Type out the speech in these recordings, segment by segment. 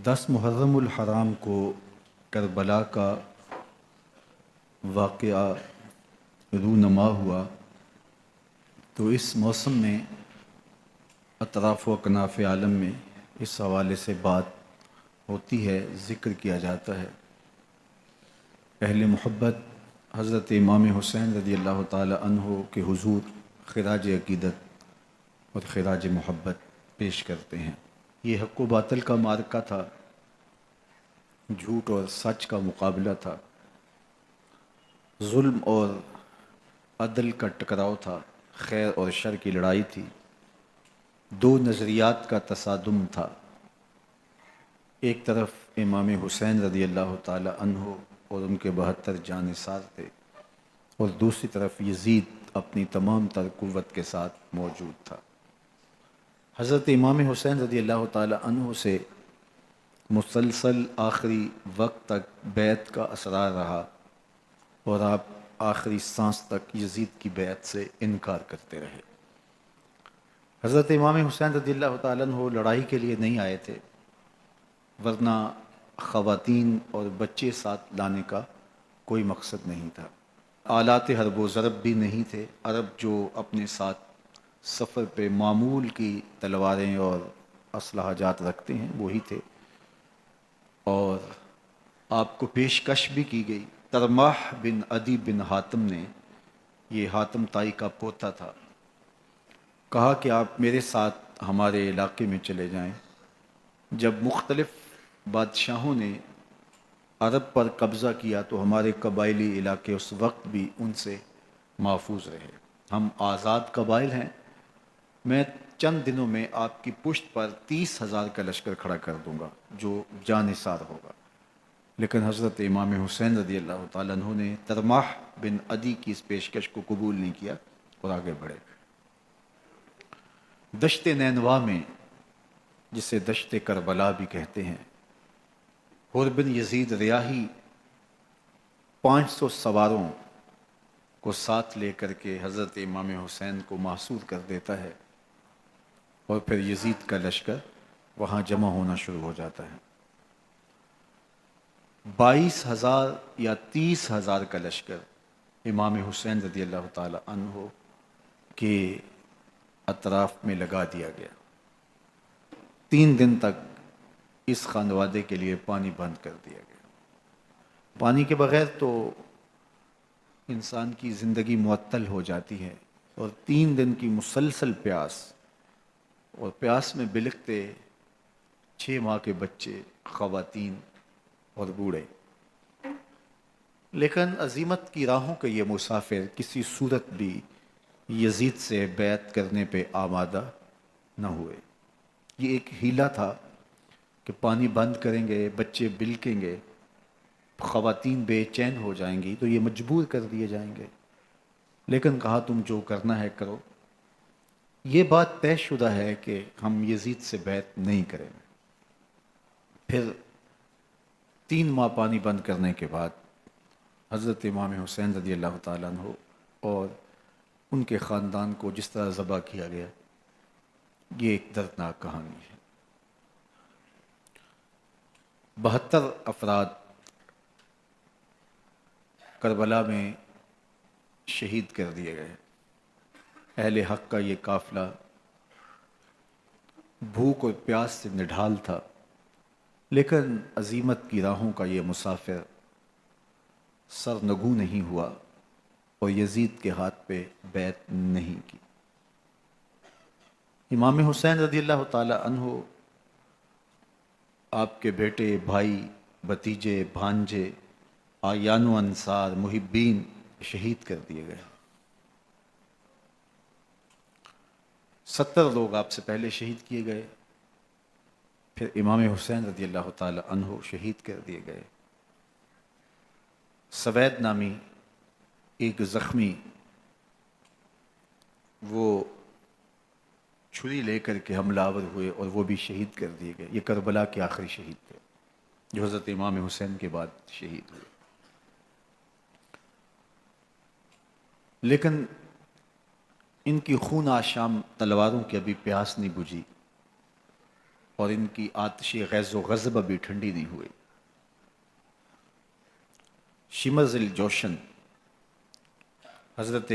10 محرم الحرام کو کربلا کا واقعہ رونما ہوا تو اس موسم میں اطراف و اکناف عالم میں اس حوالے سے بات ہوتی ہے، ذکر کیا جاتا ہے۔ اہل محبت حضرت امام حسین رضی اللہ تعالی عنہ کے حضور خراج عقیدت اور خراج محبت پیش کرتے ہیں۔ یہ حق و باطل کا معرکہ تھا، جھوٹ اور سچ کا مقابلہ تھا، ظلم اور عدل کا ٹکراؤ تھا، خیر اور شر کی لڑائی تھی، دو نظریات کا تصادم تھا۔ ایک طرف امام حسین رضی اللہ تعالی عنہ اور ان کے 72 جانثار تھے، اور دوسری طرف یزید اپنی تمام تر قوت کے ساتھ موجود تھا۔ حضرت امام حسین رضی اللہ تعالی عنہ سے مسلسل آخری وقت تک بیعت کا اسرار رہا، اور آپ آخری سانس تک یزید کی بیعت سے انکار کرتے رہے۔ حضرت امام حسین رضی اللہ تعالیٰ عنہ لڑائی کے لیے نہیں آئے تھے، ورنہ خواتین اور بچے ساتھ لانے کا کوئی مقصد نہیں تھا۔ آلات حرب و ضرب بھی نہیں تھے، عرب جو اپنے ساتھ سفر پہ معمول کی تلواریں اور اسلحہ جات رکھتے ہیں وہی تھے، اور آپ کو پیشکش بھی کی گئی۔ ترماح بن عدی بن حاتم نے، یہ حاتم طائی کا پوتا تھا، کہا کہ آپ میرے ساتھ ہمارے علاقے میں چلے جائیں۔ جب مختلف بادشاہوں نے عرب پر قبضہ کیا تو ہمارے قبائلی علاقے اس وقت بھی ان سے محفوظ رہے۔ ہم آزاد قبائل ہیں، میں چند دنوں میں آپ کی پشت پر 30,000 کا لشکر کھڑا کر دوں گا جو جانثار ہوگا۔ لیکن حضرت امام حسین رضی اللہ تعالیٰ عنہ نے ترماح بن عدی کی اس پیشکش کو قبول نہیں کیا اور آگے بڑھے۔ دشت نینوا میں، جسے دشت کربلا بھی کہتے ہیں، حر بن یزید ریاحی 500 سواروں کو ساتھ لے کر کے حضرت امام حسین کو محصور کر دیتا ہے، اور پھر یزید کا لشکر وہاں جمع ہونا شروع ہو جاتا ہے۔ 22,000 یا 30,000 کا لشکر امام حسین رضی اللہ تعالی عنہ کے اطراف میں لگا دیا گیا۔ 3 دن تک اس خانوادے کے لیے پانی بند کر دیا گیا۔ پانی کے بغیر تو انسان کی زندگی معطل ہو جاتی ہے، اور 3 دن کی مسلسل پیاس، اور پیاس میں بلکتے 6 ماہ کے بچے، خواتین اور بوڑھے۔ لیکن عزیمت کی راہوں کے یہ مسافر کسی صورت بھی یزید سے بیعت کرنے پہ آمادہ نہ ہوئے۔ یہ ایک حیلہ تھا کہ پانی بند کریں گے، بچے بلکیں گے، خواتین بے چین ہو جائیں گی تو یہ مجبور کر دیے جائیں گے۔ لیکن کہا تم جو کرنا ہے کرو۔ یہ بات طے شدہ ہے کہ ہم یزید سے بیعت نہیں کریں گے۔ پھر 3 ماہ پانی بند کرنے کے بعد حضرت امام حسین رضی اللہ تعالیٰ عنہ اور ان کے خاندان کو جس طرح ذبح کیا گیا، یہ ایک دردناک کہانی ہے۔ 72 افراد کربلا میں شہید کر دیے گئے۔ اہل حق کا یہ قافلہ بھوک اور پیاس سے نڈھال تھا، لیکن عزیمت کی راہوں کا یہ مسافر سرنگوں نہیں ہوا اور یزید کے ہاتھ پہ بیعت نہیں کی۔ امام حسین رضی اللہ تعالی عنہ، آپ کے بیٹے، بھائی، بھتیجے، بھانجے، اعیان و انصار، محبین شہید کر دیے گئے۔ 70 لوگ آپ سے پہلے شہید کیے گئے، پھر امام حسین رضی اللہ تعالی عنہ شہید کر دیے گئے۔ سوید نامی ایک زخمی، وہ چھری لے کر کے حملہ آور ہوئے اور وہ بھی شہید کر دیے گئے۔ یہ کربلا کے آخری شہید تھے جو حضرت امام حسین کے بعد شہید ہوئے۔ لیکن ان کی خون آشام تلواروں کی ابھی پیاس نہیں بجھی، اور ان کی آتشی غیظ و غضب ابھی ٹھنڈی نہیں ہوئی۔ شمز الجوشن حضرت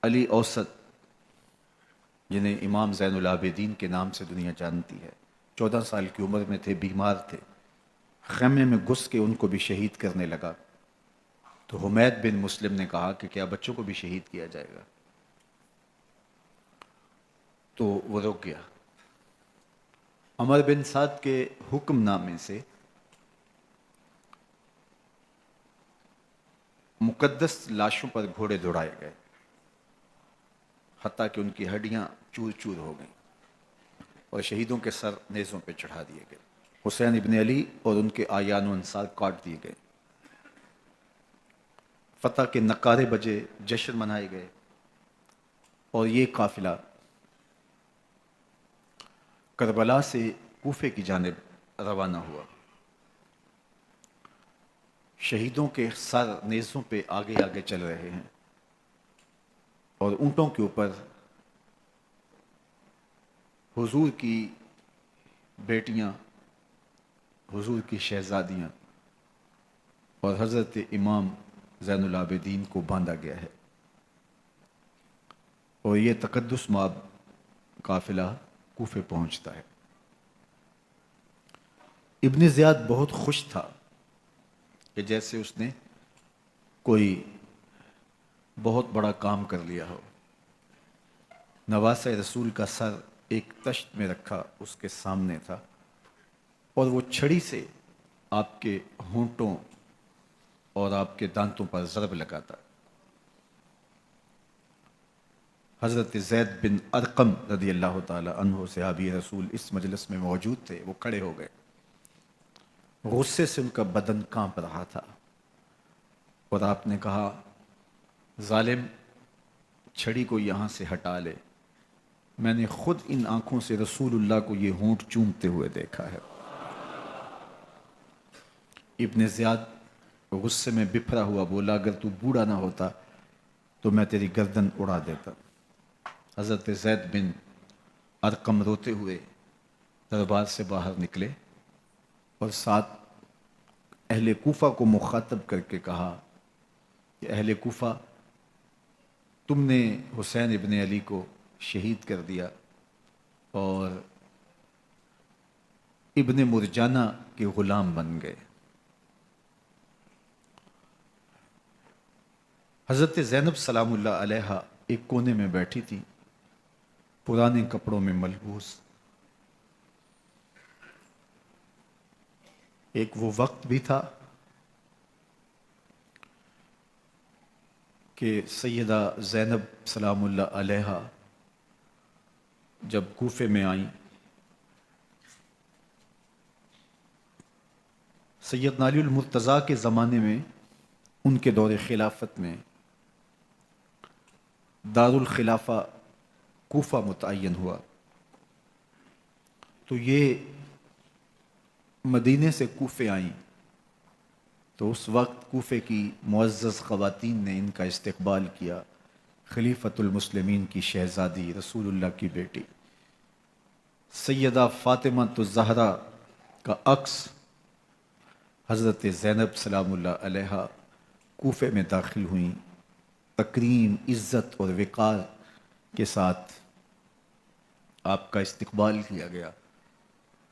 علی اوسط، جنہیں امام زین العابدین کے نام سے دنیا جانتی ہے، 14 سال کی عمر میں تھے، بیمار تھے، خیمے میں گھس کے ان کو بھی شہید کرنے لگا تو حمید بن مسلم نے کہا کہ کیا بچوں کو بھی شہید کیا جائے گا؟ تو وہ رک گیا۔ عمر بن سعد کے حکم نامے سے مقدس لاشوں پر گھوڑے دوڑائے گئے، حتیٰ کہ ان کی ہڈیاں چور چور ہو گئیں اور شہیدوں کے سر نیزوں پہ چڑھا دیے گئے۔ حسین ابن علی اور ان کے آیان و انصار کاٹ دیے گئے۔ فتح کے نعرے بجے، جشن منائے گئے، اور یہ قافلہ کربلا سے کوفے کی جانب روانہ ہوا۔ شہیدوں کے سر نیزوں پہ آگے آگے چل رہے ہیں اور اونٹوں کے اوپر حضور کی بیٹیاں، حضور کی شہزادیاں اور حضرت امام زین العابدین کو باندھا گیا ہے، اور یہ تقدس مآب قافلہ کوفے پہنچتا ہے۔ ابن زیاد بہت خوش تھا کہ جیسے اس نے کوئی بہت بڑا کام کر لیا ہو۔ نواسہ رسول کا سر ایک تشت میں رکھا اس کے سامنے تھا، اور وہ چھڑی سے آپ کے ہونٹوں اور آپ کے دانتوں پر ضرب لگاتا۔ حضرت زید بن ارقم رضی اللہ تعالی عنہ صحابی رسول اس مجلس میں موجود تھے، وہ کھڑے ہو گئے، غصے سے ان کا بدن کانپ رہا تھا، اور آپ نے کہا ظالم، چھڑی کو یہاں سے ہٹا لے، میں نے خود ان آنکھوں سے رسول اللہ کو یہ ہونٹ چومتے ہوئے دیکھا ہے۔ ابن زیاد غصے میں بپھرا ہوا بولا اگر تو بوڑھا نہ ہوتا تو میں تیری گردن اڑا دیتا۔ حضرت زید بن ارقم روتے ہوئے دربار سے باہر نکلے اور ساتھ اہل کوفہ کو مخاطب کر کے کہا کہ اہل کوفہ، تم نے حسین ابن علی کو شہید کر دیا اور ابن مرجانہ کے غلام بن گئے۔ حضرت زینب سلام اللہ علیہا ایک کونے میں بیٹھی تھی، پرانے کپڑوں میں ملبوس۔ ایک وہ وقت بھی تھا کہ سیدہ زینب سلام اللہ علیہا جب کوفے میں آئیں، سیدنا علی المرتضیٰ کے زمانے میں ان کے دور خلافت میں دارالخلافہ کوفہ متعین ہوا، تو یہ مدینے سے کوفے آئیں، تو اس وقت کوفے کی معزز خواتین نے ان کا استقبال کیا۔ خلیفۃ المسلمین کی شہزادی، رسول اللہ کی بیٹی سیدہ فاطمہ الزہرا کا عکس حضرت زینب سلام اللہ علیہا کوفے میں داخل ہوئیں، تکریم، عزت اور وقار کے ساتھ آپ کا استقبال کیا گیا،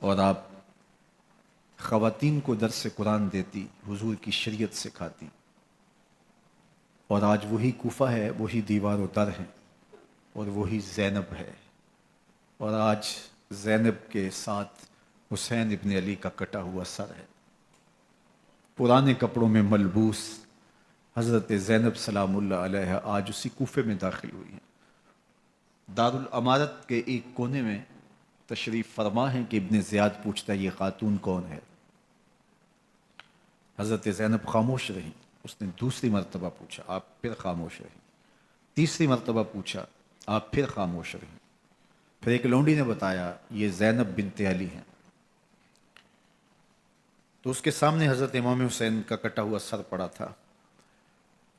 اور آپ خواتین کو درس قرآن دیتی، حضور کی شریعت سکھاتی، اور آج وہی کوفہ ہے، وہی دیوار و در ہے، اور وہی زینب ہے، اور آج زینب کے ساتھ حسین ابن علی کا کٹا ہوا سر ہے۔ پرانے کپڑوں میں ملبوس حضرت زینب سلام اللہ علیہ آج اسی کوفے میں داخل ہوئی ہیں۔ دارالامارت کے ایک کونے میں تشریف فرما ہے کہ ابن زیاد پوچھتا ہے یہ خاتون کون ہے؟ حضرت زینب خاموش رہی، اس نے دوسری مرتبہ پوچھا، آپ پھر خاموش رہی، تیسری مرتبہ پوچھا، آپ پھر خاموش رہی، پھر ایک لونڈی نے بتایا یہ زینب بنت علی ہیں۔ تو اس کے سامنے حضرت امام حسین کا کٹا ہوا سر پڑا تھا،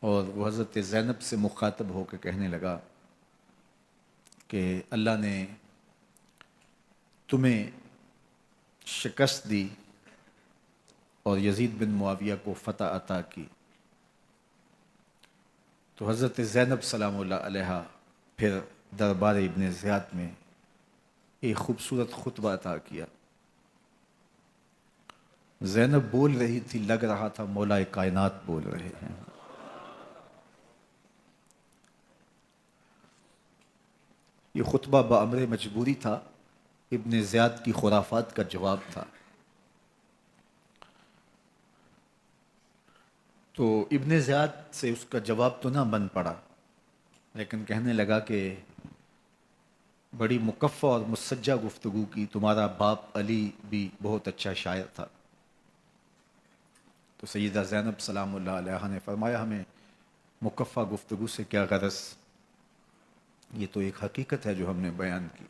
اور وہ حضرت زینب سے مخاطب ہو کے کہنے لگا کہ اللہ نے تمہیں شکست دی اور یزید بن معاویہ کو فتح عطا کی، تو حضرت زینب سلام اللہ علیہا پھر دربار ابن زیاد میں ایک خوبصورت خطبہ عطا کیا۔ زینب بول رہی تھی، لگ رہا تھا مولا کائنات بول رہے ہیں۔ یہ خطبہ بامر مجبوری تھا، ابن زیاد کی خرافات کا جواب تھا۔ تو ابن زیاد سے اس کا جواب تو نہ بن پڑا، لیکن کہنے لگا کہ بڑی مکفّہ اور مسجع گفتگو کی، تمہارا باپ علی بھی بہت اچھا شاعر تھا۔ تو سیدہ زینب سلام اللہ علیہا نے فرمایا، ہمیں مکفّہ گفتگو سے کیا غرض، یہ تو ایک حقیقت ہے جو ہم نے بیان کی۔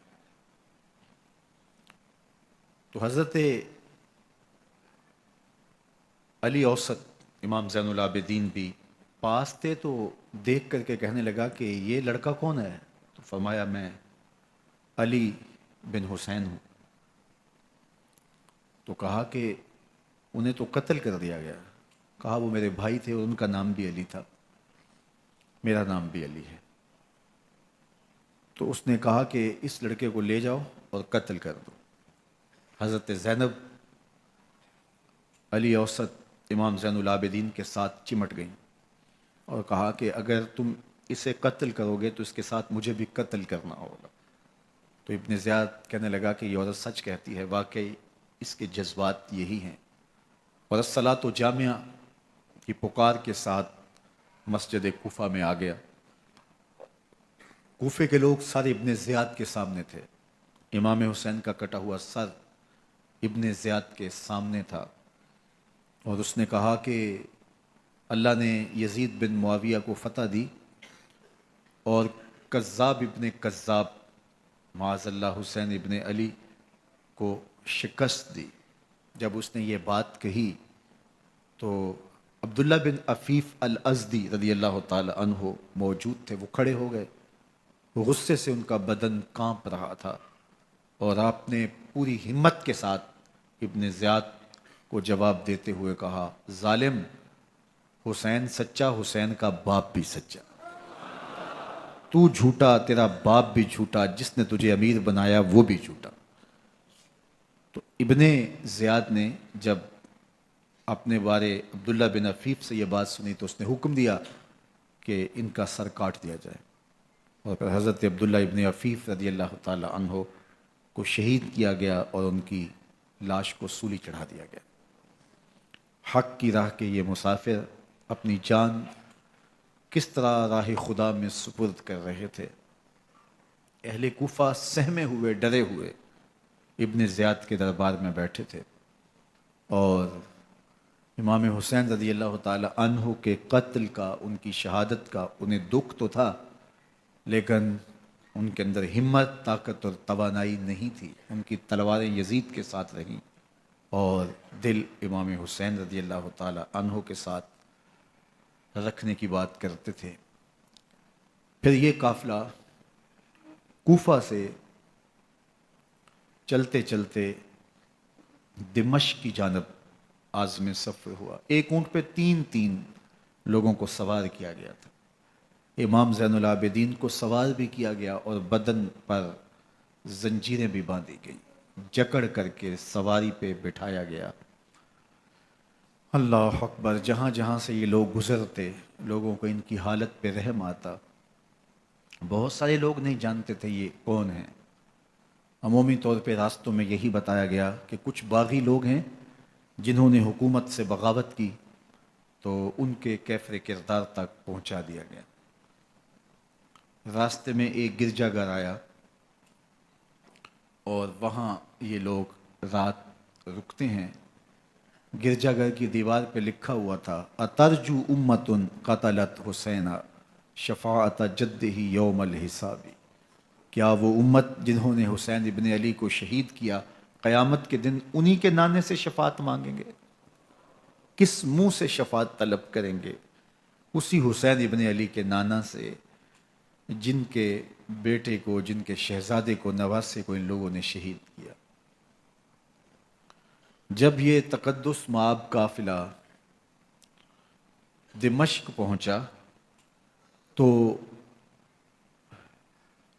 تو حضرت علی اوسط امام زین العابدین بھی پاس تھے، تو دیکھ کر کے کہنے لگا کہ یہ لڑکا کون ہے؟ تو فرمایا، میں علی بن حسین ہوں۔ تو کہا کہ انہیں تو قتل کر دیا گیا۔ کہا وہ میرے بھائی تھے اور ان کا نام بھی علی تھا، میرا نام بھی علی ہے۔ تو اس نے کہا کہ اس لڑکے کو لے جاؤ اور قتل کر دو۔ حضرت زینب علی اوسط امام زین العابدین کے ساتھ چمٹ گئیں اور کہا کہ اگر تم اسے قتل کرو گے تو اس کے ساتھ مجھے بھی قتل کرنا ہوگا۔ تو ابن زیاد کہنے لگا کہ یہ عورت سچ کہتی ہے، واقعی اس کے جذبات یہی ہیں۔ اور الصلاۃ جامعہ کی پکار کے ساتھ مسجد کوفہ میں آ گیا۔ کوفے کے لوگ سارے ابن زیاد کے سامنے تھے، امام حسین کا کٹا ہوا سر ابن زیاد کے سامنے تھا، اور اس نے کہا کہ اللہ نے یزید بن معاویہ کو فتح دی اور کذاب ابن کذاب معاذ اللہ حسین ابن علی کو شکست دی۔ جب اس نے یہ بات کہی تو عبداللہ بن عفیف الازدی رضی اللہ تعالی عنہ موجود تھے، وہ کھڑے ہو گئے۔ غصے سے ان کا بدن کانپ رہا تھا، اور آپ نے پوری ہمت کے ساتھ ابن زیاد کو جواب دیتے ہوئے کہا، ظالم، حسین سچا، حسین کا باپ بھی سچا، تو جھوٹا، تیرا باپ بھی جھوٹا، جس نے تجھے امیر بنایا وہ بھی جھوٹا۔ تو ابن زیاد نے جب اپنے بارے عبداللہ بن عفیف سے یہ بات سنی تو اس نے حکم دیا کہ ان کا سر کاٹ دیا جائے، اور پھر حضرت عبداللہ ابن عفیف رضی اللہ تعالی عنہ کو شہید کیا گیا اور ان کی لاش کو سولی چڑھا دیا گیا۔ حق کی راہ کے یہ مسافر اپنی جان کس طرح راہ خدا میں سپرد کر رہے تھے۔ اہل کوفہ سہمے ہوئے، ڈرے ہوئے ابن زیاد کے دربار میں بیٹھے تھے، اور امام حسین رضی اللہ تعالی عنہ کے قتل کا، ان کی شہادت کا انہیں دکھ تو تھا، لیکن ان کے اندر ہمت، طاقت اور توانائی نہیں تھی۔ ان کی تلواریں یزید کے ساتھ رہیں اور دل امام حسین رضی اللہ تعالی عنہ کے ساتھ رکھنے کی بات کرتے تھے۔ پھر یہ قافلہ کوفہ سے چلتے چلتے دمشق کی جانب عازم سفر ہوا۔ ایک اونٹ پہ تین تین لوگوں کو سوار کیا گیا تھا۔ امام زین العابدین کو سوار بھی کیا گیا اور بدن پر زنجیریں بھی باندھی گئیں، جکڑ کر کے سواری پہ بٹھایا گیا۔ اللہ اکبر! جہاں جہاں سے یہ لوگ گزرتے، لوگوں کو ان کی حالت پہ رحم آتا۔ بہت سارے لوگ نہیں جانتے تھے یہ کون ہیں۔ عمومی طور پہ راستوں میں یہی بتایا گیا کہ کچھ باغی لوگ ہیں جنہوں نے حکومت سے بغاوت کی، تو ان کے کیفر کردار تک پہنچا دیا گیا۔ راستے میں ایک گرجا گھر آیا اور وہاں یہ لوگ رات رکتے ہیں۔ گرجا گھر کی دیوار پہ لکھا ہوا تھا، اترجو امت قتلت حسین شفاعت جدہ یوم الحساب۔ کیا وہ امت جنہوں نے حسین ابن علی کو شہید کیا، قیامت کے دن انہی کے نانے سے شفاعت مانگیں گے؟ کس منہ سے شفاعت طلب کریں گے؟ اسی حسین ابن علی کے نانا سے، جن کے بیٹے کو، جن کے شہزادے کو، نواسے کو ان لوگوں نے شہید کیا۔ جب یہ تقدس مآب قافلہ دمشق پہنچا تو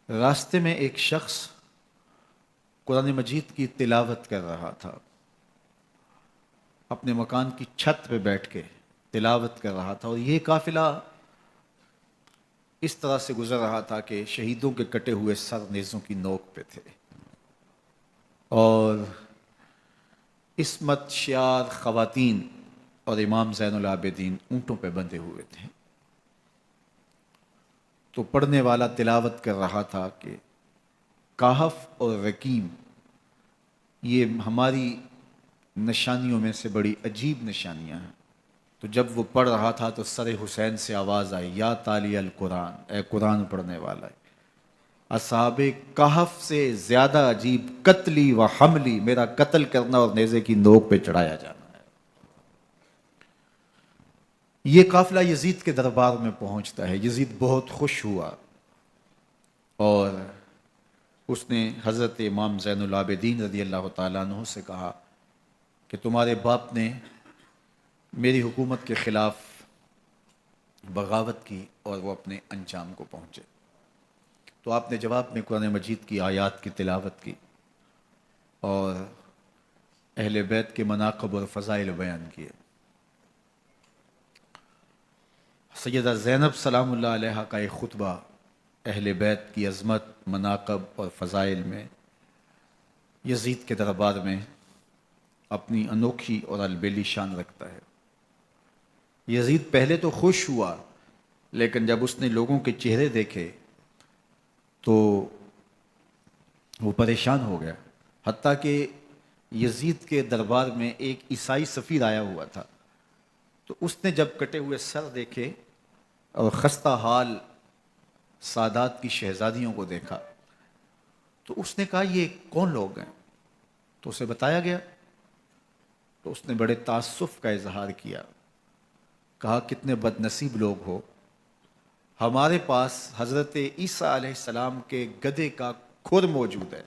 راستے میں ایک شخص قرآن مجید کی تلاوت کر رہا تھا، اپنے مکان کی چھت پہ بیٹھ کے تلاوت کر رہا تھا، اور یہ قافلہ اس طرح سے گزر رہا تھا کہ شہیدوں کے کٹے ہوئے سر نیزوں کی نوک پہ تھے، اور عصمت شیار خواتین اور امام زین العابدین اونٹوں پہ بندھے ہوئے تھے۔ تو پڑھنے والا تلاوت کر رہا تھا کہ کہف اور رقیم یہ ہماری نشانیوں میں سے بڑی عجیب نشانیاں ہیں۔ تو جب وہ پڑھ رہا تھا تو سر حسین سے آواز آئی، یا تالی القرآن، اے قرآن پڑھنے والا ہے، اصحاب کہف سے زیادہ عجیب قتلی و حملی، میرا قتل کرنا اور نیزے کی نوک پہ چڑھایا جانا ہے۔ یہ قافلہ یزید کے دربار میں پہنچتا ہے۔ یزید بہت خوش ہوا اور اس نے حضرت امام زین العابدین رضی اللہ تعالیٰ عنہ سے کہا کہ تمہارے باپ نے میری حکومت کے خلاف بغاوت کی اور وہ اپنے انجام کو پہنچے۔ تو آپ نے جواب میں قرآن مجید کی آیات کی تلاوت کی اور اہل بیت کے مناقب اور فضائل بیان کیے۔ سیدہ زینب سلام اللہ علیہ کا ایک خطبہ اہل بیت کی عظمت، مناقب اور فضائل میں یزید کے دربار میں اپنی انوکھی اور البیلی شان رکھتا ہے۔ یزید پہلے تو خوش ہوا، لیکن جب اس نے لوگوں کے چہرے دیکھے تو وہ پریشان ہو گیا، حتیٰ کہ یزید کے دربار میں ایک عیسائی سفیر آیا ہوا تھا، تو اس نے جب کٹے ہوئے سر دیکھے اور خستہ حال سادات کی شہزادیوں کو دیکھا تو اس نے کہا یہ کون لوگ ہیں؟ تو اسے بتایا گیا، تو اس نے بڑے تاسف کا اظہار کیا، کہا کتنے بد نصیب لوگ ہو، ہمارے پاس حضرت عیسیٰ علیہ السلام کے گدھے کا کھر موجود ہے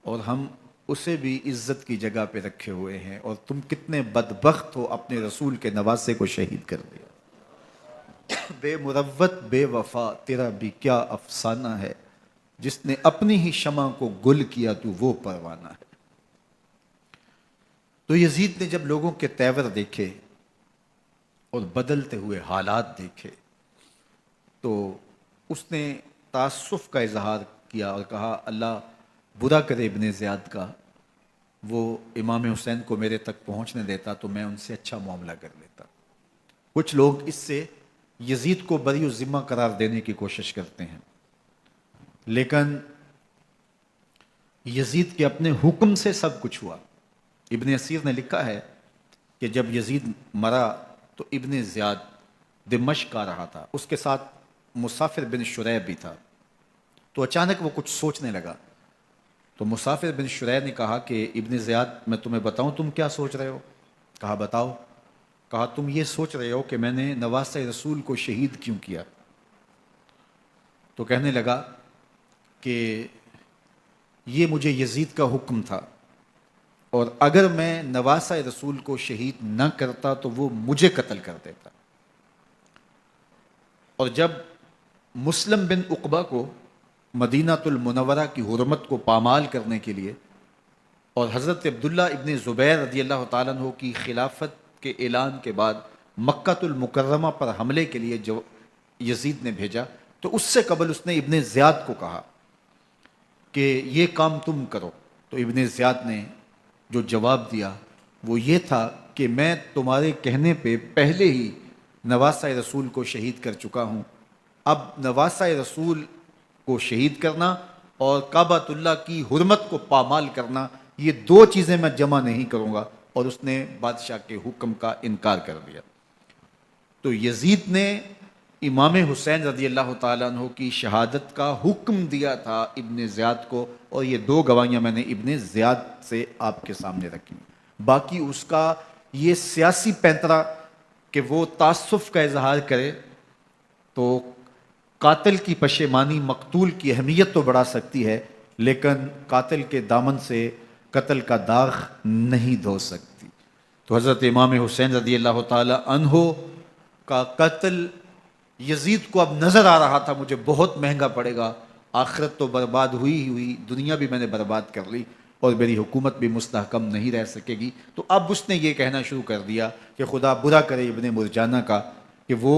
اور ہم اسے بھی عزت کی جگہ پہ رکھے ہوئے ہیں، اور تم کتنے بدبخت ہو، اپنے رسول کے نواسے کو شہید کر دیا۔ بے مروت بے وفا تیرا بھی کیا افسانہ ہے، جس نے اپنی ہی شمع کو گل کیا تو وہ پروانہ ہے۔ تو یزید نے جب لوگوں کے تیور دیکھے اور بدلتے ہوئے حالات دیکھے تو اس نے تاسف کا اظہار کیا اور کہا اللہ برا کرے ابن زیاد کا، وہ امام حسین کو میرے تک پہنچنے دیتا تو میں ان سے اچھا معاملہ کر لیتا۔ کچھ لوگ اس سے یزید کو بری و ذمہ قرار دینے کی کوشش کرتے ہیں، لیکن یزید کے اپنے حکم سے سب کچھ ہوا۔ ابن اسیر نے لکھا ہے کہ جب یزید مرا تو ابن زیاد دمشق آ رہا تھا، اس کے ساتھ مسافر بن شریح بھی تھا، تو اچانک وہ کچھ سوچنے لگا، تو مسافر بن شریح نے کہا کہ ابن زیاد میں تمہیں بتاؤں تم کیا سوچ رہے ہو؟ کہا بتاؤ۔ کہا تم یہ سوچ رہے ہو کہ میں نے نواسہ رسول کو شہید کیوں کیا؟ تو کہنے لگا کہ یہ مجھے یزید کا حکم تھا، اور اگر میں نواسہ رسول کو شہید نہ کرتا تو وہ مجھے قتل کر دیتا۔ اور جب مسلم بن عقبہ کو مدینہ المنورہ کی حرمت کو پامال کرنے کے لیے اور حضرت عبداللہ ابن زبیر رضی اللہ تعالیٰ عنہ کی خلافت کے اعلان کے بعد مکہ المکرمہ پر حملے کے لیے جو یزید نے بھیجا، تو اس سے قبل اس نے ابن زیاد کو کہا کہ یہ کام تم کرو، تو ابن زیاد نے جو جواب دیا وہ یہ تھا کہ میں تمہارے کہنے پہ پہلے ہی نواسہ رسول کو شہید کر چکا ہوں، اب نواسہ رسول کو شہید کرنا اور کعبۃ اللہ کی حرمت کو پامال کرنا، یہ دو چیزیں میں جمع نہیں کروں گا، اور اس نے بادشاہ کے حکم کا انکار کر دیا۔ تو یزید نے امام حسین رضی اللہ تعالیٰ عنہ کی شہادت کا حکم دیا تھا ابن زیاد کو، اور یہ دو گواہیاں میں نے ابن زیاد سے آپ کے سامنے رکھی۔ باقی اس کا یہ سیاسی پینترا کہ وہ تعصب کا اظہار کرے تو قاتل کی پشیمانی مقتول کی اہمیت تو بڑھا سکتی ہے، لیکن قاتل کے دامن سے قتل کا داغ نہیں دھو سکتی۔ تو حضرت امام حسین رضی اللہ تعالی عنہ کا قتل یزید کو اب نظر آ رہا تھا مجھے بہت مہنگا پڑے گا، آخرت تو برباد ہوئی ہی ہوئی، دنیا بھی میں نے برباد کر لی اور میری حکومت بھی مستحکم نہیں رہ سکے گی۔ تو اب اس نے یہ کہنا شروع کر دیا کہ خدا برا کرے ابن مرجانہ کا کہ وہ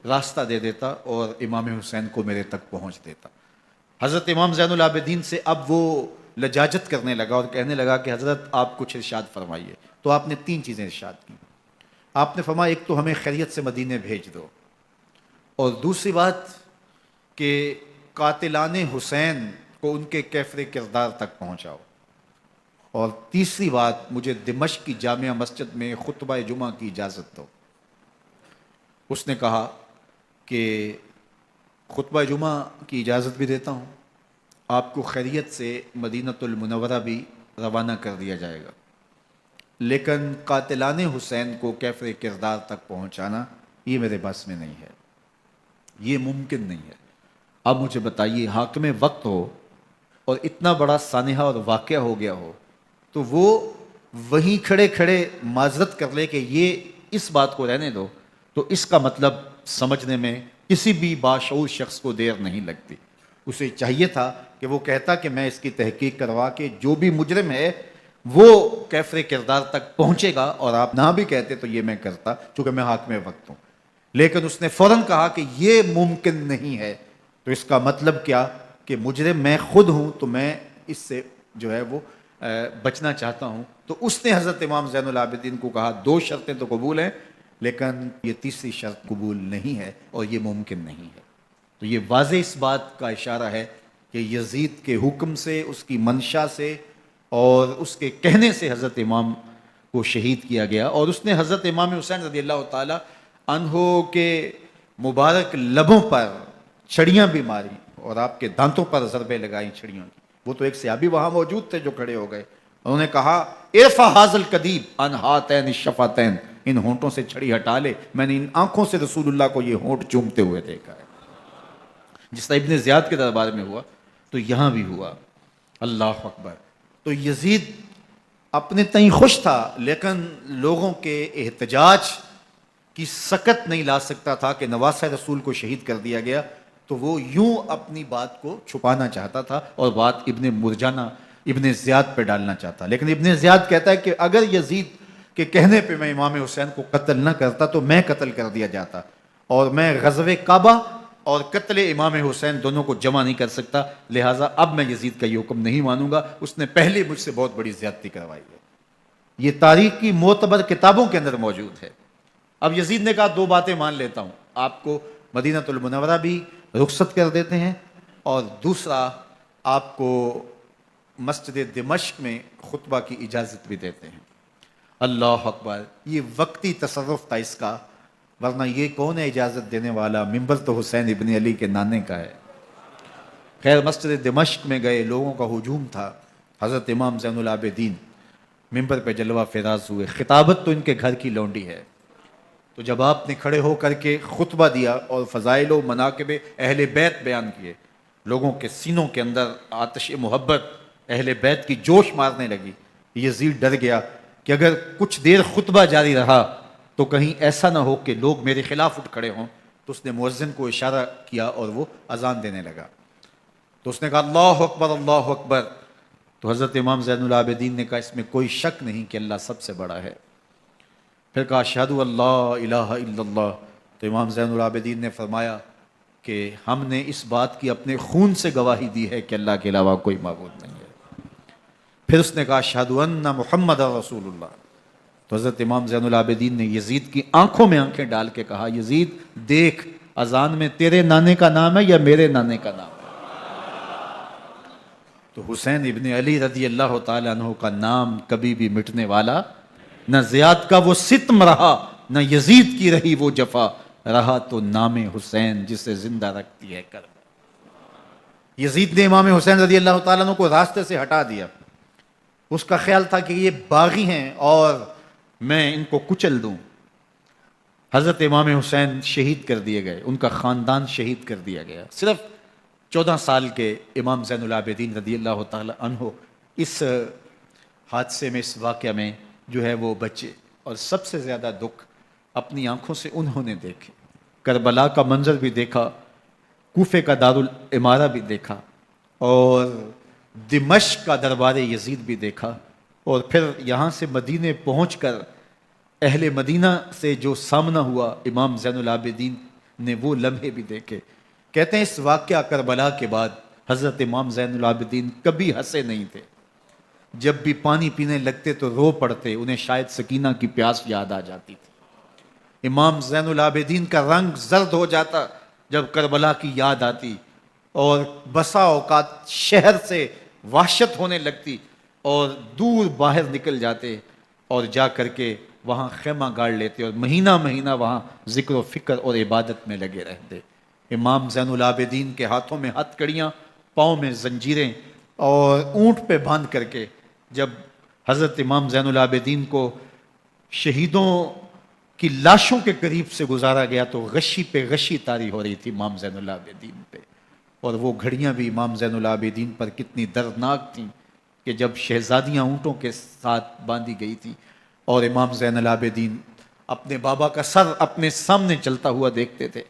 راستہ دے دیتا اور امام حسین کو میرے تک پہنچ دیتا۔ حضرت امام زین العابدین سے اب وہ لجاجت کرنے لگا اور کہنے لگا کہ حضرت آپ کچھ ارشاد فرمائیے۔ تو آپ نے 3 چیزیں ارشاد کی۔ آپ نے فرمایا ایک تو ہمیں خیریت سے مدینے بھیج دو، اور دوسری بات کہ قاتلان حسین کو ان کے کیفر کردار تک پہنچاؤ، اور تیسری بات مجھے دمشق کی جامعہ مسجد میں خطبہ جمعہ کی اجازت دو۔ اس نے کہا کہ خطبہ جمعہ کی اجازت بھی دیتا ہوں، آپ کو خیریت سے مدینۃ المنورہ بھی روانہ کر دیا جائے گا، لیکن قاتلان حسین کو کیفر کردار تک پہنچانا یہ میرے بس میں نہیں ہے، یہ ممکن نہیں ہے۔ اب مجھے بتائیے، حاکم وقت ہو اور اتنا بڑا سانحہ اور واقعہ ہو گیا ہو تو وہ وہیں کھڑے کھڑے معذرت کر لے کہ یہ اس بات کو رہنے دو، تو اس کا مطلب سمجھنے میں کسی بھی باشعور شخص کو دیر نہیں لگتی۔ اسے چاہیے تھا کہ وہ کہتا کہ میں اس کی تحقیق کروا کے جو بھی مجرم ہے وہ کیفر کردار تک پہنچے گا، اور آپ نہ بھی کہتے تو یہ میں کرتا چونکہ میں حاکم وقت ہوں۔ لیکن اس نے فوراً کہا کہ یہ ممکن نہیں ہے، تو اس کا مطلب کیا کہ مجرم میں خود ہوں، تو میں اس سے جو ہے وہ بچنا چاہتا ہوں۔ تو اس نے حضرت امام زین العابدین کو کہا 2 شرطیں تو قبول ہیں، لیکن یہ تیسری شرط قبول نہیں ہے اور یہ ممکن نہیں ہے۔ تو یہ واضح اس بات کا اشارہ ہے کہ یزید کے حکم سے، اس کی منشا سے اور اس کے کہنے سے حضرت امام کو شہید کیا گیا، اور اس نے حضرت امام حسین رضی اللہ تعالی عنہ کے مبارک لبوں پر چھڑیاں بھی ماری اور آپ کے دانتوں پر ضربیں لگائیں چھڑیوں کی۔ وہ تو ایک صحابی وہاں موجود تھے جو کھڑے ہو گئے، انہوں نے کہا ارفع ھذا القدیب عن ھاتین الشفتین، ان ہونٹوں سے چھڑی ہٹا لے، میں نے ان آنکھوں سے رسول اللہ کو یہ ہونٹ چومتے ہوئے دیکھا ہے۔ جس طرح ابن زیاد کے دربار میں ہوا تو یہاں بھی ہوا۔ اللہ اکبر۔ تو یزید اپنے تئیں خوش تھا، لیکن لوگوں کے احتجاج کی سکت نہیں لا سکتا تھا کہ نواسہ رسول کو شہید کر دیا گیا، تو وہ یوں اپنی بات کو چھپانا چاہتا تھا اور بات ابن مرجانہ ابن زیاد پہ ڈالنا چاہتا۔ لیکن ابن زیاد کہتا ہے کہ اگر یزید کے کہنے پہ میں امام حسین کو قتل نہ کرتا تو میں قتل کر دیا جاتا، اور میں غزوہ کعبہ اور قتل امام حسین دونوں کو جمع نہیں کر سکتا، لہٰذا اب میں یزید کا یہ حکم نہیں مانوں گا، اس نے پہلے مجھ سے بہت بڑی زیادتی کروائی ہے۔ یہ تاریخ کی معتبر کتابوں کے اندر موجود ہے۔ اب یزید نے کہا 2 باتیں مان لیتا ہوں، آپ کو مدینۃ المنورہ بھی رخصت کر دیتے ہیں، اور دوسرا آپ کو مسجد دمشق میں خطبہ کی اجازت بھی دیتے ہیں۔ اللہ اکبر۔ یہ وقتی تصرف تھا اس کا، ورنہ یہ کون ہے اجازت دینے والا؟ ممبر تو حسین ابن علی کے نانے کا ہے۔ خیر، مسجد دمشق میں گئے، لوگوں کا ہجوم تھا، حضرت امام زین العابدین ممبر پہ جلوہ فراز ہوئے۔ خطابت تو ان کے گھر کی لونڈی ہے، تو جب آپ نے کھڑے ہو کر کے خطبہ دیا اور فضائل و مناقب اہل بیت بیان کیے، لوگوں کے سینوں کے اندر آتش محبت اہل بیت کی جوش مارنے لگی۔ یزید ڈر گیا کہ اگر کچھ دیر خطبہ جاری رہا تو کہیں ایسا نہ ہو کہ لوگ میرے خلاف اٹھ کھڑے ہوں، تو اس نے مؤذن کو اشارہ کیا اور وہ اذان دینے لگا۔ تو اس نے کہا اللہ اکبر اللہ اکبر، تو حضرت امام زین العابدین نے کہا اس میں کوئی شک نہیں کہ اللہ سب سے بڑا ہے۔ پھر کہا اشہد اللہ الہ الا اللہ، تو امام زین العابدین نے فرمایا کہ ہم نے اس بات کی اپنے خون سے گواہی دی ہے کہ اللہ کے علاوہ کوئی معبود نہیں ہے۔ پھر اس نے کہا اشہد ان محمد رسول اللہ، تو حضرت امام زین العابدین نے یزید کی آنکھوں میں آنکھیں ڈال کے کہا یزید دیکھ، اذان میں تیرے نانے کا نام ہے یا میرے نانے کا نام ہے؟ تو حسین ابن علی رضی اللہ تعالیٰ عنہ کا نام کبھی بھی مٹنے والا نہ، زیاد کا وہ ستم رہا نہ یزید کی رہی وہ جفا، رہا تو نام حسین جسے زندہ رکھتی ہے کربلا۔ یزید نے امام حسین رضی اللہ تعالیٰ عنہ کو راستے سے ہٹا دیا۔ اس کا خیال تھا کہ یہ باغی ہیں اور میں ان کو کچل دوں۔ حضرت امام حسین شہید کر دیے گئے، ان کا خاندان شہید کر دیا گیا۔ صرف 14 سال کے امام زین العابدین رضی اللہ تعالی عنہ اس حادثے میں، اس واقعہ میں جو ہے وہ بچے، اور سب سے زیادہ دکھ اپنی آنکھوں سے انہوں نے دیکھے۔ کربلا کا منظر بھی دیکھا، کوفے کا دارالعمارہ بھی دیکھا، اور دمشق کا دربار یزید بھی دیکھا، اور پھر یہاں سے مدینے پہنچ کر اہل مدینہ سے جو سامنا ہوا امام زین العابدین نے وہ لمحے بھی دیکھے۔ کہتے ہیں اس واقعہ کربلا کے بعد حضرت امام زین العابدین کبھی ہنسے نہیں تھے۔ جب بھی پانی پینے لگتے تو رو پڑتے، انہیں شاید سکینہ کی پیاس یاد آ جاتی تھی۔ امام زین العابدین کا رنگ زرد ہو جاتا جب کربلا کی یاد آتی، اور بسا اوقات شہر سے وحشت ہونے لگتی، اور دور باہر نکل جاتے اور جا کر کے وہاں خیمہ گاڑ لیتے، اور مہینہ مہینہ وہاں ذکر و فکر اور عبادت میں لگے رہتے۔ امام زین العابدین کے ہاتھوں میں ہتھ کڑیاں، پاؤں میں زنجیریں، اور اونٹ پہ باندھ کر کے جب حضرت امام زین العابدین کو شہیدوں کی لاشوں کے قریب سے گزارا گیا تو غشی پہ غشی طاری ہو رہی تھی امام زین العابدین پہ، اور وہ گھڑیاں بھی امام زین العابدین پر کتنی دردناک تھیں کہ جب شہزادیاں اونٹوں کے ساتھ باندھی گئی تھی اور امام زین العابدین اپنے بابا کا سر اپنے سامنے چلتا ہوا دیکھتے تھے،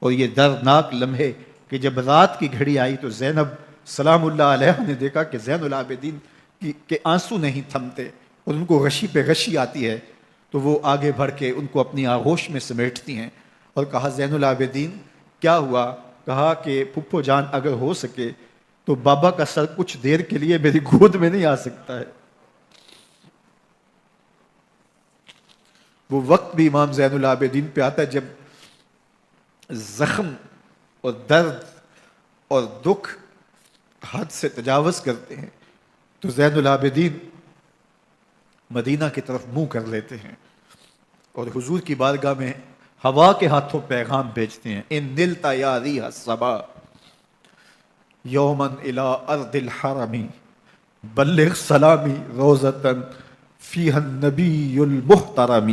اور یہ دردناک لمحے کہ جب رات کی گھڑی آئی تو زینب سلام اللہ علیہ نے دیکھا کہ زین العابدین کے آنسو نہیں تھمتے اور ان کو غشی پہ غشی آتی ہے، تو وہ آگے بڑھ کے ان کو اپنی آغوش میں سمیٹتی ہیں اور کہا زین العابدین کیا ہوا؟ کہا کہ پھپھو جان اگر ہو سکے تو بابا کا سر کچھ دیر کے لیے میری گود میں نہیں آ سکتا ہے۔ وہ وقت بھی امام زین العابدین پہ آتا ہے جب زخم اور درد اور دکھ حد سے تجاوز کرتے ہیں تو زین العابدین مدینہ کی طرف منہ کر لیتے ہیں اور حضور کی بارگاہ میں ہوا کے ہاتھوں پیغام بھیجتے ہیں، ان نلتا یا ریح الصبا یومن الی ارض الحرم بلغ سلامی روزتن فیہا النبی المحترم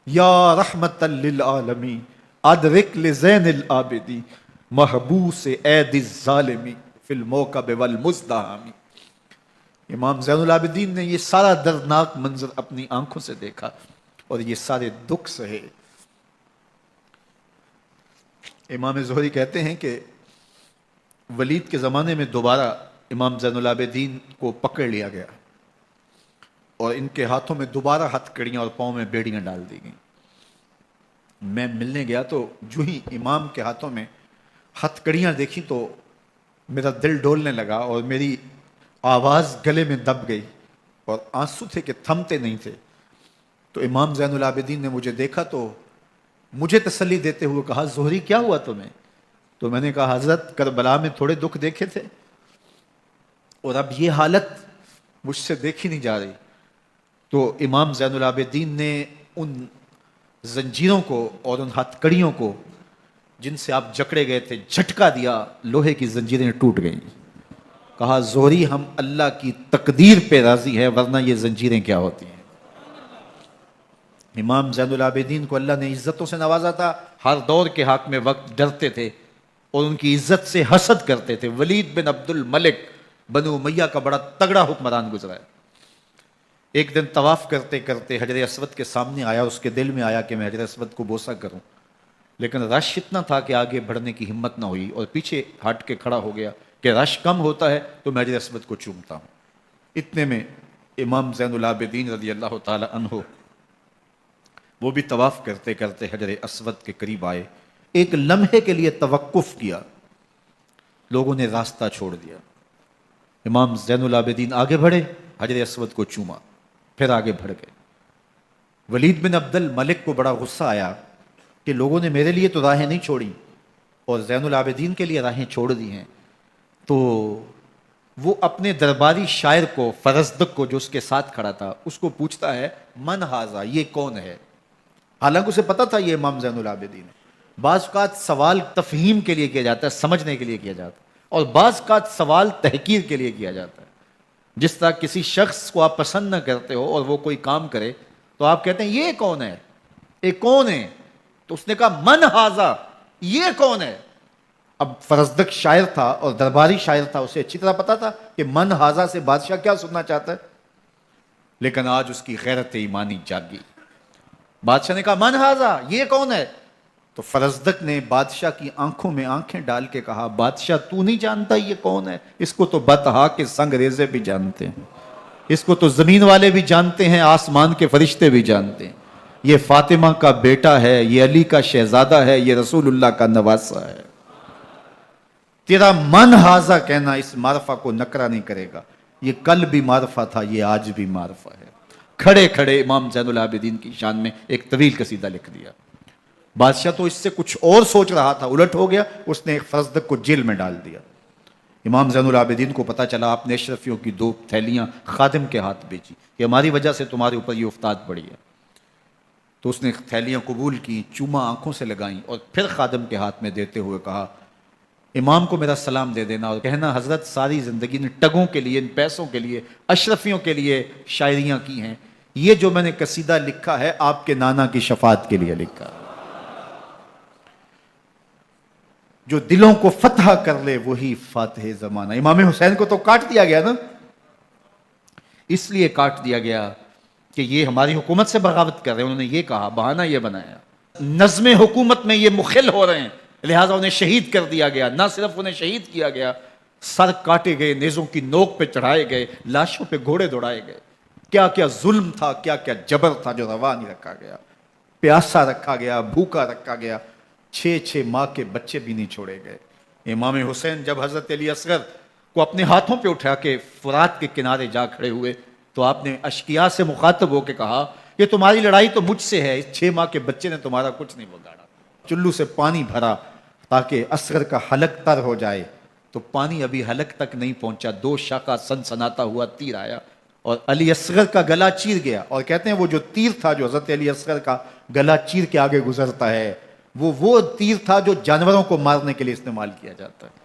یا رحمتا للعالمین ادرک لزین العابدی محبوس عید الظالمی فی الموکب والمزدحم۔ امام زین العابدین نے یہ سارا دردناک منظر اپنی آنکھوں سے دیکھا اور یہ سارے دکھ سہے۔ امام زہری کہتے ہیں کہ ولید کے زمانے میں دوبارہ امام زین العابدین کو پکڑ لیا گیا اور ان کے ہاتھوں میں دوبارہ ہتھ کڑیاں اور پاؤں میں بیڑیاں ڈال دی گئیں۔ میں ملنے گیا تو جو ہی امام کے ہاتھوں میں ہتھ کڑیاں دیکھی تو میرا دل ڈولنے لگا اور میری آواز گلے میں دب گئی اور آنسو تھے کہ تھمتے نہیں تھے۔ تو امام زین العابدین نے مجھے دیکھا تو مجھے تسلی دیتے ہوئے کہا زہری کیا ہوا تمہیں؟ تو میں نے کہا حضرت کربلا میں تھوڑے دکھ دیکھے تھے اور اب یہ حالت مجھ سے دیکھی نہیں جا رہی۔ تو امام زین العابدین نے ان زنجیروں کو اور ان ہتھ کڑیوں کو جن سے آپ جکڑے گئے تھے جھٹکا دیا، لوہے کی زنجیریں ٹوٹ گئیں۔ کہا زہری ہم اللہ کی تقدیر پہ راضی ہیں ورنہ یہ زنجیریں کیا ہوتی ہیں۔ امام زین العابدین کو اللہ نے عزتوں سے نوازا تھا، ہر دور کے حاکم وقت ڈرتے تھے اور ان کی عزت سے حسد کرتے تھے۔ ولید بن عبد الملک بنو امیہ کا بڑا تگڑا حکمران گزرا ہے۔ ایک دن طواف کرتے کرتے حجر اسود کے سامنے آیا، اس کے دل میں آیا کہ میں حجر اسود کو بوسہ کروں، لیکن رش اتنا تھا کہ آگے بڑھنے کی ہمت نہ ہوئی اور پیچھے ہٹ کے کھڑا ہو گیا کہ رش کم ہوتا ہے تو میں حجر اسود کو چومتا ہوں۔ اتنے میں امام زین العابدین رضی اللہ تعالی عنہ وہ بھی طواف کرتے کرتے حجر اسود کے قریب آئے، ایک لمحے کے لیے توقف کیا، لوگوں نے راستہ چھوڑ دیا۔ امام زین العابدین آگے بڑھے، حجر اسود کو چوما، پھر آگے بڑھ گئے۔ ولید بن عبد الملک کو بڑا غصہ آیا کہ لوگوں نے میرے لیے تو راہیں نہیں چھوڑی اور زین العابدین کے لیے راہیں چھوڑ دی ہیں۔ تو وہ اپنے درباری شاعر کو، فرزدق کو جو اس کے ساتھ کھڑا تھا، اس کو پوچھتا ہے من ھذا، یہ کون ہے؟ حالانکہ اسے پتا تھا یہ امام زین العابدین ہے۔ بعض اوقات سوال تفہیم کے لیے کیا جاتا ہے، سمجھنے کے لیے کیا جاتا ہے، اور بعض اوقات سوال تحقیر کے لیے کیا جاتا ہے۔ جس طرح کسی شخص کو آپ پسند نہ کرتے ہو اور وہ کوئی کام کرے تو آپ کہتے ہیں یہ کون ہے، یہ کون ہے؟ تو اس نے کہا من ھذا، یہ کون ہے؟ اب فرزدق شاعر تھا اور درباری شاعر تھا، اسے اچھی طرح پتا تھا کہ من ھذا سے بادشاہ کیا سننا چاہتا ہے۔ لیکن آج اس کی غیرت ایمانی جاگی. بادشاہ نے کہا من ھذا، یہ کون ہے؟ تو فرزدق نے بادشاہ کی آنکھوں میں آنکھیں ڈال کے کہا بادشاہ تو نہیں جانتا یہ کون ہے؟ اس کو تو بطحا کے سنگ ریزے بھی جانتے ہیں، اس کو تو زمین والے بھی جانتے ہیں، آسمان کے فرشتے بھی جانتے ہیں. یہ فاطمہ کا بیٹا ہے، یہ علی کا شہزادہ ہے، یہ رسول اللہ کا نواسہ ہے. تیرا من ھذا کہنا اس معرفہ کو نکرا نہیں کرے گا. یہ کل بھی معرفہ تھا، یہ آج بھی معرفہ ہے. کھڑے کھڑے امام زین العابدین کی شان میں ایک طویل قصیدہ لکھ دیا. بادشاہ تو اس سے کچھ اور سوچ رہا تھا، الٹ ہو گیا. اس نے فرزدق کو جیل میں ڈال دیا. امام زین العابدین کو پتا چلا آپ نے اشرفیوں کی 2 تھیلیاں خادم کے ہاتھ بیچی کہ ہماری وجہ سے تمہارے اوپر یہ افتاد پڑی ہے. تو اس نے تھیلیاں قبول کی، چوما آنکھوں سے لگائیں اور پھر خادم کے ہاتھ میں دیتے ہوئے کہا امام کو میرا سلام دے دینا اور کہنا حضرت ساری زندگی نے ٹگوں کے لیے، ان پیسوں کے لیے، اشرفیوں کے لیے شاعریاں کی ہیں. یہ جو میں نے قصیدہ لکھا ہے آپ کے نانا کی شفاعت کے لیے لکھا ہے. جو دلوں کو فتح کر لے وہی فاتح زمانہ. امام حسین کو تو کاٹ دیا گیا نا، اس لیے کاٹ دیا گیا کہ یہ ہماری حکومت سے بغاوت کر رہے ہیں. انہوں نے یہ کہا، بہانہ یہ بنایا نظم حکومت میں یہ مخل ہو رہے ہیں، لہٰذا انہیں شہید کر دیا گیا. نہ صرف انہیں شہید کیا گیا، سر کاٹے گئے، نیزوں کی نوک پہ چڑھائے گئے، لاشوں پہ گھوڑے دوڑائے گئے. کیا کیا ظلم تھا، کیا کیا جبر تھا جو روا نہیں رکھا گیا. پیاسا رکھا گیا، بھوکا رکھا گیا، 6 ماہ کے بچے بھی نہیں چھوڑے گئے. امام حسین جب حضرت علی اصغر کو اپنے ہاتھوں پہ اٹھا کے فرات کے کنارے جا کھڑے ہوئے تو آپ نے اشقیاء سے مخاطب ہو کے کہا کہ تمہاری لڑائی تو مجھ سے ہے، اس 6 ماہ کے بچے نے تمہارا کچھ نہیں بگاڑا. چلو سے پانی بھرا تاکہ اصغر کا حلق تر ہو جائے، تو پانی ابھی حلق تک نہیں پہنچا، 2 شاخہ سنسناتا ہوا تیر آیا اور علی اصغر کا گلا چیر گیا. اور کہتے ہیں وہ جو تیر تھا جو حضرت علی اصغر کا گلا چیر کے آگے گزرتا ہے وہ تیر تھا جو جانوروں کو مارنے کے لیے استعمال کیا جاتا ہے.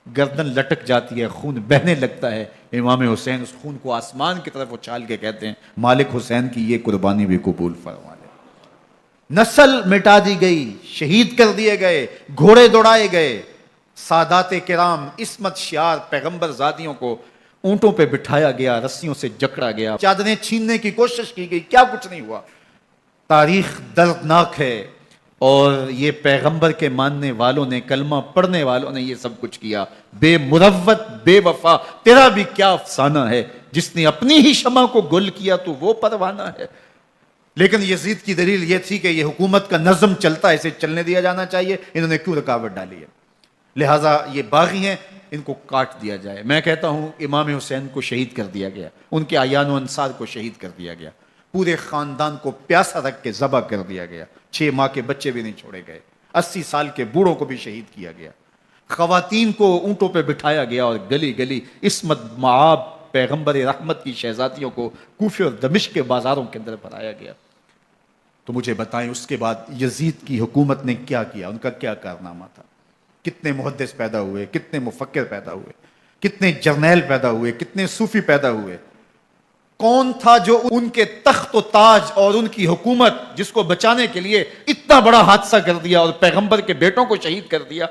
گردن لٹک جاتی ہے، خون بہنے لگتا ہے. امام حسین اس خون کو آسمان کی طرف اچھال کے کہتے ہیں مالک حسین کی یہ قربانی بھی قبول فرما لے. نسل مٹا دی گئی، شہید کر دیے گئے، گھوڑے دوڑائے گئے. سادات کرام عصمت شیار پیغمبر زادیوں کو اونٹوں پہ بٹھایا گیا، رسیوں سے جکڑا گیا، چادریں چھیننے کی کوشش کی گئی، کیا کچھ نہیں ہوا. تاریخ دردناک ہے اور یہ پیغمبر کے ماننے والوں نے، کلمہ پڑھنے والوں نے یہ سب کچھ کیا. بے مروت بے وفا تیرا بھی کیا افسانہ ہے، جس نے اپنی ہی شمع کو گل کیا تو وہ پروانہ ہے. لیکن یزید کی دلیل یہ تھی کہ یہ حکومت کا نظم چلتا ہے، اسے چلنے دیا جانا چاہیے، انہوں نے کیوں رکاوٹ ڈالی ہے، لہٰذا یہ باغی ہیں، ان کو کاٹ دیا جائے. میں کہتا ہوں امام حسین کو شہید کر دیا گیا، ان کے اعیان و انصار کو شہید کر دیا گیا، پورے خاندان کو پیاسا رکھ کے ذبح کر دیا گیا. 6 ماہ کے بچے بھی نہیں چھوڑے گئے، 80 سال کے بوڑھوں کو بھی شہید کیا گیا. خواتین کو اونٹوں پہ بٹھایا گیا اور گلی گلی عصمت معاب پیغمبر رحمت کی شہزادیوں کو کوفے اور دمشق کے بازاروں کے اندر بھرایا گیا. تو مجھے بتائیں اس کے بعد یزید کی حکومت نے کیا کیا، ان کا کیا کارنامہ تھا؟ کتنے محدث پیدا ہوئے، کتنے مفکر پیدا ہوئے، کتنے جرنیل پیدا ہوئے، کتنے صوفی پیدا ہوئے. کون تھا جو ان کے تخت و تاج اور ان کی حکومت جس کو بچانے کے لیے اتنا بڑا حادثہ کر دیا اور پیغمبر کے بیٹوں کو شہید کر دیا؟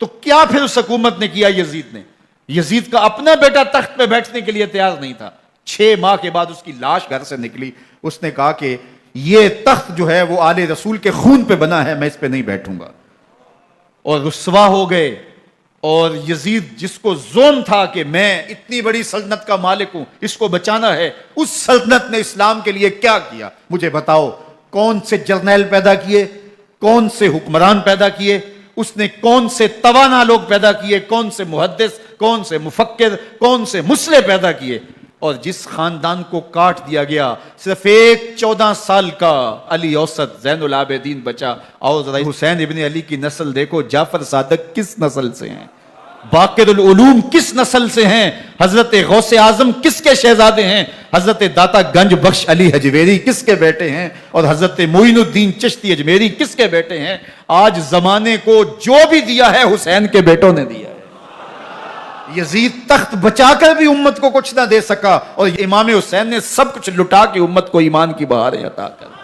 تو کیا پھر اس حکومت نے کیا یزید نے؟ یزید کا اپنا بیٹا تخت پہ بیٹھنے کے لیے تیار نہیں تھا. 6 ماہ کے بعد اس کی لاش گھر سے نکلی، اس نے کہا کہ یہ تخت جو ہے وہ آل رسول کے خون پہ بنا ہے، میں اس پہ نہیں بیٹھوں گا. اور رسوا ہو گئے. اور یزید جس کو زوم تھا کہ میں اتنی بڑی سلطنت کا مالک ہوں، اس کو بچانا ہے، اس سلطنت نے اسلام کے لیے کیا کیا؟ مجھے بتاؤ، کون سے جرنیل پیدا کیے، کون سے حکمران پیدا کیے، اس نے کون سے توانا لوگ پیدا کیے، کون سے محدث، کون سے مفکر، کون سے مصلح پیدا کیے. اور جس خاندان کو کاٹ دیا گیا، صرف ایک 14 سال کا علی اوسط زین العابدین بچا. اور ذرا حسین ابن علی کی نسل دیکھو، جعفر صادق کس نسل سے ہیں، باقر العلوم کس نسل سے ہیں، حضرت غوث اعظم کس کے شہزادے ہیں، حضرت داتا گنج بخش علی حجویری کس کے بیٹے ہیں، اور حضرت معین الدین چشتی اجمیری کس کے بیٹے ہیں. آج زمانے کو جو بھی دیا ہے حسین کے بیٹوں نے دیا ہے. یزید تخت بچا کر بھی امت کو کچھ نہ دے سکا، اور امام حسین نے سب کچھ لٹا کے امت کو ایمان کی بہاریں عطا کر دی.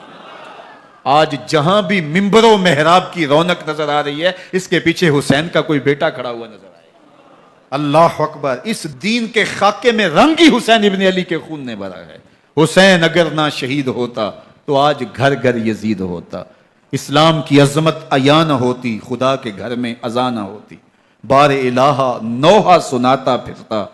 آج جہاں بھی منبر و محراب کی رونق نظر آ رہی ہے، اس کے پیچھے حسین کا کوئی بیٹا کھڑا ہوا نظر آئے. اللہ اکبر. اس دین کے خاکے میں رنگ ہی حسین ابن علی کے خون نے بھرا ہے. حسین اگر نہ شہید ہوتا تو آج گھر گھر یزید ہوتا، اسلام کی عظمت عیاں نہ ہوتی، خدا کے گھر میں اذان نہ ہوتی، بار الہ نوحہ سناتا پھرتا،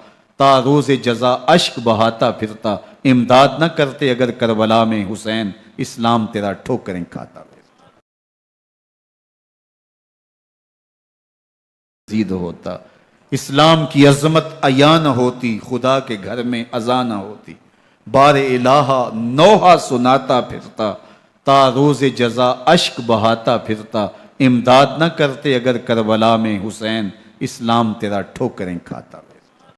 تا روز جزا اشک بہاتا پھرتا، امداد نہ کرتے اگر کربلا میں حسین، اسلام تیرا ٹھوکریں کھاتا پھرتا، یزید ہوتا، اسلام کی عظمت عیاں نہ ہوتی، خدا کے گھر میں اذان نہ ہوتی، بار الہ نوحہ سناتا پھرتا، تا روز جزا اشک بہاتا پھرتا، امداد نہ کرتے اگر کربلا میں حسین، اسلام تیرا ٹھوکریں کھاتا